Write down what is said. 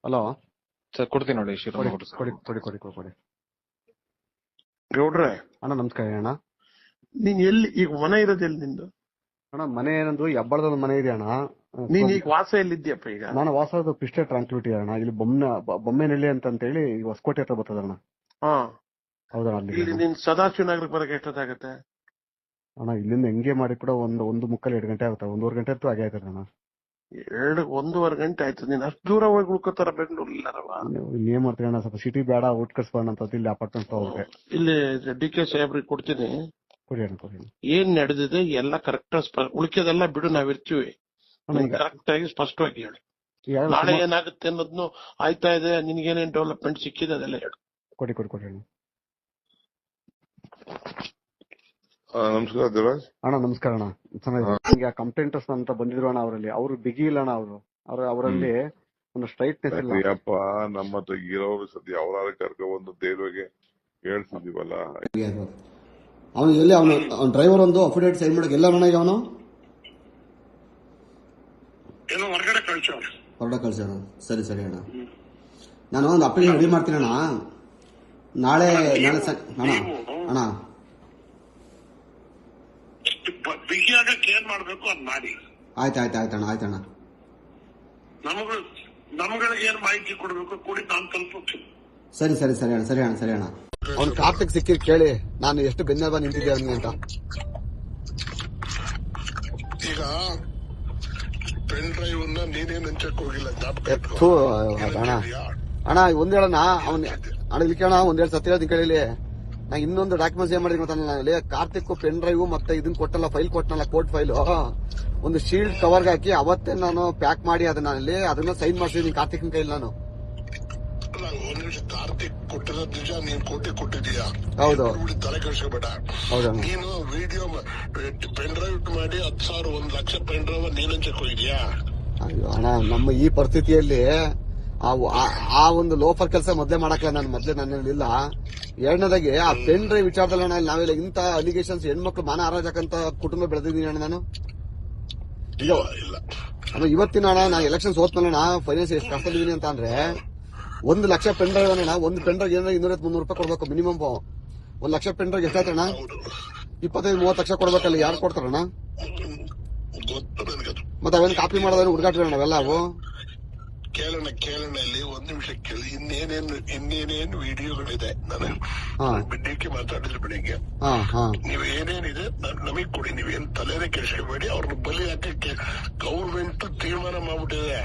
Hello sir ಕೊಡ್ತೀನಿ ನೋಡಿ ಕೊಡಿ ಶಿವರಾಮ್ ಕೊಡಿ ಕೊಡಿ ಕೊಡಿ ಕೊಡಿ ಕೊಡಿ ಗೌಡ್ರೆ ಅಣ್ಣ ನಮಸ್ಕಾರ ಅಣ್ಣ. ನೀನ್ ಎಲ್ಲಿ ಈಗ ಮನೆ ಇರೋದು ಎಲ್ಲಿ ನಿಂದು? ಅಣ್ಣ ಮನೆ ಏನಂದು ಹೆಬ್ಬಳದ ಮನೆ ಇದೆ ಅಣ್ಣ. ನೀನ್ ಈಗ ವಾಸ ಎಲ್ಲಿದ್ಯಪ್ಪ ಈಗ? ನಾನು ವಾಸದ ಪಿಸ್ಟೆ ಟ್ರಾನ್ಸ್ಪಿಟಿ ಅಣ್ಣ. ಇಲ್ಲಿ ಬೊಮ್ಮೆನಹಳ್ಳಿ ಅಂತೇಳಿ ಈಗ ಹೊಸಕೋಟೆ ಹತ್ರ ಬರ್ತದಣ್ಣ. ಹಾ ಹೌದಣ್ಣ ಅಲ್ಲಿ ಇಲ್ಲಿ ನೀನ್ ಸದಾಶಿವ ನಗರಕ್ಕೆ ಬರಕ್ಕೆ ಎಷ್ಟೊತ್ತಾಗತ್ತೆ? ಅಣ್ಣ ಇಲ್ಲಿಂದ ಹೆಂಗೆ ಮಾಡಿ ಕೂಡ ಒಂದು ಮುಕ್ಕಲ್ 2 ಗಂಟೆ ಆಗುತ್ತೆ. 1.5 ಗಂಟೆ ಅಂತೂ ಆಗೇ ಆಯ್ತದೆ ಅಣ್ಣ. 1.5 ಗಂಟೆ ಆಯ್ತು. ನೀನ್ ಅಷ್ಟು ದೂರ ಹೋಗಿ ಉಳ್ಕೋತಾರ ಬೆಂಗಳೂರಿಲ್ಲಾರವ? ಇಲ್ಲಿ ಏನ್ ಮಾಡ್ತೀವಿ ಅಣ್ಣ, ಸ್ವಲ್ಪ ಸಿಟಿ ಬೇಡ, ಊಟ ಕಟ್ಸ್ಬೋಣ ಅಂತ ಇಲ್ಲಿ ಅಪಾರ್ಟ್ಮೆಂಟ್ ತಗೋಬೇಕು. ಇಲ್ಲಿ ಡಿ.ಕೆ. ಸಾಹೇಬ್ರಿಗೆ ಕೊಡ್ತೀನಿ. ಕೊಡಿ ಅಣ್ಣ ಕೊಡಿ. ಏನ್ ನಡೆದಿದೆ ಎಲ್ಲ ಕರೆಕ್ಟ್ ಉಳಿಕೆದೆಲ್ಲ ಬಿಡು, ನಾವಿರ್ತೀವಿ. ಅಣ್ಣ ಈಗ ಕರೆಕ್ಟ್ ಆಗಿ ಸ್ಪಷ್ಟವಾಗಿ ಹೇಳು. ಈಗ ನಾಳೆ ಏನಾಗುತ್ತೆ ಅನ್ನೋದ್ನು ಆಯ್ತಾ ಇದೆ, ನಿನ್ಗೇನೇನ್ ಡೆವಲಪ್ಮೆಂಟ್ ಸಿಕ್ಕಿದೆ ಅದೆಲ್ಲ ಹೇಳು. ಕೊಡಿ ಕೊಡಿ ಕೊಡಿ ಅಣ್ಣ. ನಮಸ್ಕಾರ ದೇವರಾಜ್ ಅಣ್ಣ ನಮಸ್ಕಾರ ಅಣ್ಣ. ಚೆನ್ನಾಗಿದೆ. ಕಂಪ್ಲೇಂಟರ್ಸ್ ಅಂತ ಬಂದಿದ್ರು ಅಣ್ಣ. ಅವರಲ್ಲಿ ಅವರು ಬಿಗಿ ಇಲ್ಲ ಅಣ್ಣ. ಅವರಲ್ಲಿ ಒಂದು ಸ್ಟ್ರೈಟ್ನೆಸ್ ಇಲ್ಲ. ಅಯ್ಯಪ್ಪ, ನಮ್ಮ ಹತ್ರ ಇರೋರು ಸದ್ಯ ಅವರಾದ್ರೆ ಕರ್ಕೊಂಡ್ಬಂದು ದೇವ್ರಿಗೆ ಹೇಳ್ತಿದೀವಲ್ಲ. ಅವನು ಎಲ್ಲಿ ಅವನ ಡ್ರೈವರ್ ಒಂದು ಅಫಿಡೇವಿಟ್ ಸೈನ್ ಮಾಡಕ್ಕೆ ಎಲ್ಲ ನನಗೆ ಅವನು ಹೊರಗಡೆ ಕಳ್ಸೋಣ. ಸರಿ ಸರಿ ಅಣ್ಣ, ನಾನು ಒಂದು ಅಪ್ಲಿಕೇಶನ್ ರೆಡಿ ಮಾಡ್ತೀನಿ ಅಣ್ಣ. ನಾಳೆ ಅಣ್ಣ ಅಣ್ಣ ಬಿಗಿಯಾಗಕ್ಕೆ ಏನ್ ಮಾಡ್ಬೇಕು ಅದ್ ಮಾಡಿ. ಆಯ್ತಣ್ಣ. ನಮ್ಗಳಿಗೆ ಏನ್ ಮಾಹಿತಿ ಕೊಡ್ಬೇಕು ಕೊಡಿ, ನಾನ್ ತಲುಪುತ್ತೀನಿ. ಸರಿ ಅಣ್ಣ. ಅವ್ನು ಕಾರ್ತಿಕ್ ಸಿಕ್ಕಿರ್ ಕೇಳಿ ನಾನು ಎಷ್ಟು ಬೆನ್ನೆಲುಬ ನಿಂತಿದ್ದೆ ಅವನಿಗೆ ಅಂತ. ಈಗ ಪೆನ್ ಡ್ರೈವ್ ನೀನೇನ್ ಹಂಚಕ್ ಹೋಗಿಲ್ಲ. ಅಣ್ಣ ಒಂದ್ ಹೇಳಣ್ಣ, ಅಣ್ಣ ಇಲ್ಲಿ ಕೇಳೋಣ, ಒಂದ್ ಸತ್ಯ ಹೇಳ್ತೀನಿ ಕೇಳಿ. ನಾ ಇನ್ನೊಂದು ಡಾಕ್ಯುಮೆಂಟ್ಸ್ ಏನ್ ಮಾಡಿದ್ವಿ ಗೊತ್ತಾನಲ್ಲಿ, ಕಾರ್ತಿಕ್ ಪೆನ್ ಡ್ರೈವ್ ಮತ್ತೆ ಇದನ್ನ ಕೊಟ್ಟಲ್ಲ, ಫೈಲ್ ಕೊಟ್ಟನಲ್ಲ, ಕೋರ್ಟ್ ಫೈಲ್ ಒಂದು ಶೀಲ್ಡ್ ಕವರ್ಗೆ ಹಾಕಿ ಅವತ್ತೇ ನಾನು ಪ್ಯಾಕ್ ಮಾಡಿ ಅದನ್ನ ಸೈನ್ ಮಾಡಿಸಿದೀನಿ ಕಾರ್ತಿಕ್ನ ಕೈಲಿ ನಾನು. ಒಂದ್ ನಿಮಿಷ, ಕಾರ್ತಿಕ್ ಕೊಟ್ಟಿರೋದು ನಿಜ, ನೀನ್ ಕೊಟ್ಟಿದೀಯಾ? ಹೌದು. ತಲೆ ಕೆಡಿಸ್ಕೋಬೇಡ. ನೀನು ವಿಡಿಯೋ ಪೆನ್ ಡ್ರೈವ್ ಮಾಡಿ 10,000 1 ಲಕ್ಷ ಪೆನ್ ಡ್ರೈವ್ ನೀನ್ ಹಂಚಕ್ ಹೋಗಿದ್ಯಾ? ಅಯ್ಯೋ ಅಣ್ಣ, ನಮ್ಮ ಈ ಪರಿಸ್ಥಿತಿಯಲ್ಲಿ ಆ ಒಂದು ಲೋಫರ್ ಕೆಲಸ ಮೊದ್ಲೇ ನನ್ನಲ್ಲಿ ಇಲ್ಲ. ಎರಡನೇದಾಗಿ ಆ ಪೆನ್ ಡ್ರೈವ್ ವಿಚಾರದಲ್ಲಿ ನಾವೆಲ್ಲ ಇಂತ ಅಲಿಗೇಷನ್ಸ್, ಹೆಣ್ಮಕ್ಳು ಮಾನ ಹಾರಾಜಕ್ಕಂತ ಕುಟುಂಬ ಬೆಳೆದಿದ್ದೀನಿ ಅಣ್ಣ ನಾನು. ಇವತ್ತಿನ ಅಣ್ಣ ನಾನು ಎಲೆಕ್ಷನ್ಸ್ ಹೋದ್ಮೇಲೆ ಫೈನಾನ್ಸ್ ಎಷ್ಟು ಕಷ್ಟದಿದ್ದೀನಿ ಅಂತ ಅಂದ್ರೆ, 1 ಲಕ್ಷ ಪೆನ್ ಡ್ರೈವ್ ಅಣ್ಣ. ಒಂದು ಪೆನ್ ಡ್ರೈವ್ ಏನಾರ 200-300 ರೂಪಾಯಿ ಕೊಡ್ಬೇಕು ಮಿನಿಮಮ್. 1 ಲಕ್ಷ ಪೆನ್ ಡ್ರೈವ್ ಎಷ್ಟಾಯ್ತಣ್ಣ? 25-30 ಲಕ್ಷ ಕೊಡ್ಬೇಕಲ್ಲ, ಯಾರು ಕೊಡ್ತಾರಣ್ಣ? ಮತ್ತೆ ಅವೇನು ಕಾಪಿ ಮಾಡೋದ್ರೆ ಹುಡುಗಾಟ ನಾವೆಲ್ಲ ಅವು ಕೇಳೋಣ ಇಲ್ಲಿ 1 ನಿಮಿಷ ಕೇಳಿ. ಇನ್ನೇನೇನು ವಿಡಿಯೋಗಳಿದೆ, ನಾನು ಡಿ.ಕೆ. ಮಾತಾಡಿದ್ರೆ ಬೆಳಿಗ್ಗೆ. ನೀವು ಏನೇನಿದೆ ನಮಗ್ ಕೊಡಿ, ನೀವೇನ್ ತಲೆನೇ ಕೆಡಿಸ್ಕೋಬೇಡಿ. ಅವ್ರನ್ನ ಬಲಿ ಹಾಕಕ್ಕೆ ಗೌರ್ಮೆಂಟ್ ತೀರ್ಮಾನ ಮಾಡ್ಬಿಟ್ಟಿದೆ.